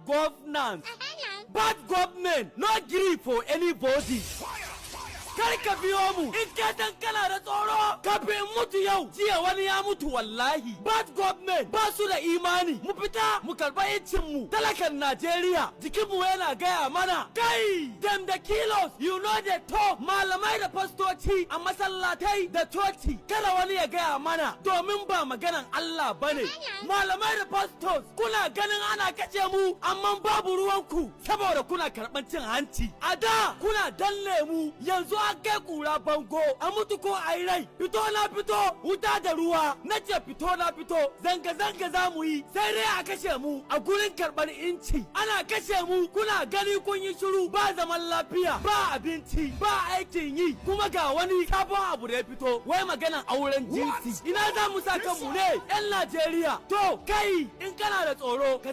governance. Bad government, no gree for anybody. Kar ka biyo mu in ka dan kana da tsoro kafin mutu yau jiya wani ya mutu wallahi. Bad government ba su da imani mu fita mu karba yancin mu talakan Najeriya jikin mu yana gaya mana kai dem da kilos you know the talk malamai da fastoci a masallatai da coci kada wani ya gaya mana domin ba maganan Allah bane. Malamai da fastos kuna ganin ana kace mu amma babu ruwanku saboda kuna karban cin hanci. A da kuna danne mu yanzu an kai kura bango a mutu ko a yi rai fito na fito wuta da ruwa na ce fito na fito zanga-zanga za mu yi sai dai a kashe mu a gurin karɓar inci ana kashe mu kuna gani kun yi shiru ba zaman lafiya ba abinci ba aikin yi kuma ga wani sabon abu da ya fito wai maganan auren jinsi ina za mu sa kanmu ne 'yan Najeriya to kai in kana da tsoro ka